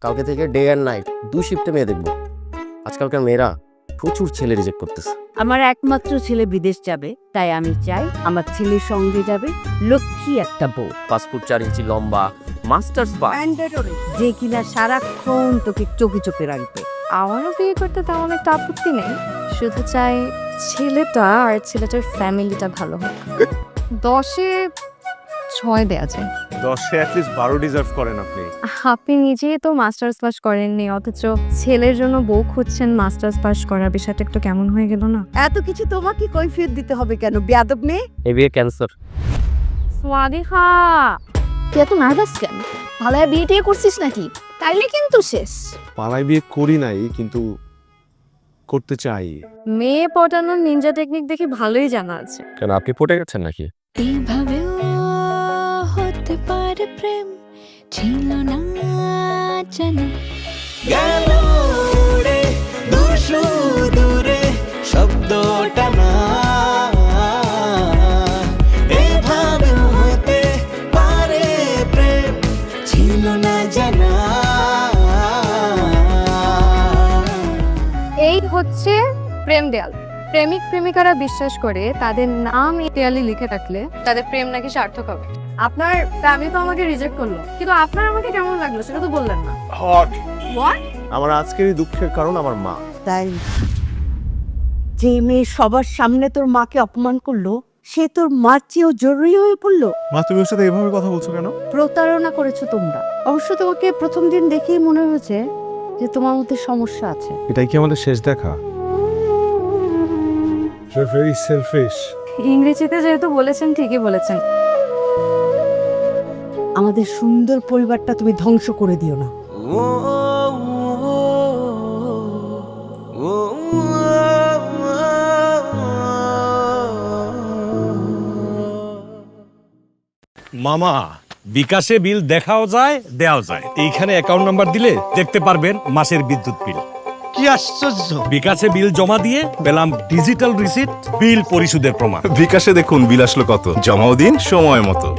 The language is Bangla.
কালকে থেকে ডে অ্যান্ড নাইট 2 শিফটে মেয়ে দেখবো। আজকালকার মেয়েরা প্রচুর ছেলে রিজেক্ট করতেছে। আমার একমাত্র ছেলে বিদেশ যাবে, তাই আমি চাই আমার ছেলের সঙ্গে যাবে লক্ষ্মী একটা বউ, পাসপোর্ট 4 ইঞ্চি লম্বা, মাস্টার্স পাস, যে কিনা সারাক্ষণ তোকে চোখে চোখে রাখবে। আমারও বিয়ে করতে তেমন একটা আপত্তি নেই, শুধু চাই ছেলেটা আর ছেলেটার ফ্যামিলিটা ভালো হোক। 10-এ 6 দেয়া যায়। 10-এ অ্যাটলিস্ট 12 ডিজার্ভ করেন আপনি। আপনি নিজেই তো মাস্টার্স পাস করেননি, অথচ ছেলের জন্য বউ খুঁজছেন মাস্টার্স পাস করার, বিষয়টা একটু কেমন হয়ে গেল না? এত কিছু তোমাকে কৈফিয়ত দিতে হবে কেন, বেয়াদব মেয়ে? এ বিয়ে ক্যান্সার। সোয়াদিখা, তুই এত নার্ভাস কেন? ভালো বিয়ে টিয়ে করছিস নাকি? তাইলে কিন্তু শেষ। পালাই বিয়ে করি নাই, কিন্তু করতে চাই। মেয়ে পটানোর নিনজা টেকনিক দেখে ভালোই জানা আছে। কেন আপনি পটে গেছেন নাকি? এভাবেও হতে পারে প্রেম, ছিল না জানা। গেল রে দূরে শব্দটা না, এভাবেও হতে পারে প্রেম, ছিল না জানা। এই হচ্ছে প্রেম দেয়াল। প্রেমিক প্রেমিকারা বিশ্বাস করে তাদের নাম এই দেয়ালে লিখে রাখলে তাদের প্রেম নাকি সার্থক হবে। আপনার ফ্যামিলি তো আমাকে রিজেক্ট করলো, কিন্তু আপনার আমাকে কেমন লাগলো সেটা তো বললেন না। হট। What? আমার আজকের এই দুঃখের কারণ আমার মা। তাই যে মেয়ে সবার সামনে তোর মাকে অপমান করলো, সে তোর মার চেয়েও জরুরি হয়ে পড়লো। মা, তুমি ওর সাথে এভাবে কথা বলছো কেন? প্রতারণা করেছো তোমরা। অবশ্য তোমাকে প্রথম দিন দেখেই মনে হয়েছে যে তোমার মধ্যে সমস্যা আছে। এটাই কি আমাদের শেষ দেখা? You are very selfish. ইংরেজিতে যেহেতু বলেছেন, ঠিকই বলেছেন। আমাদের সুন্দর পরিবারটা তুমি ধ্বংস করে দিও না। মামা, বিকাশে বিল দেখাও যায়, দেওয়াও যায়। এইখানে অ্যাকাউন্ট নাম্বার দিলে দেখতে পারবেন মাসের বিদ্যুৎ বিল। কি আশ্চর্য! বিকাশে বিল জমা দিয়ে পেলাম ডিজিটাল রিসিপ্ট, বিল পরিশোধের প্রমাণ। বিকাশে দেখুন বিল আসলো কত, জমাও দিন সময় মতো।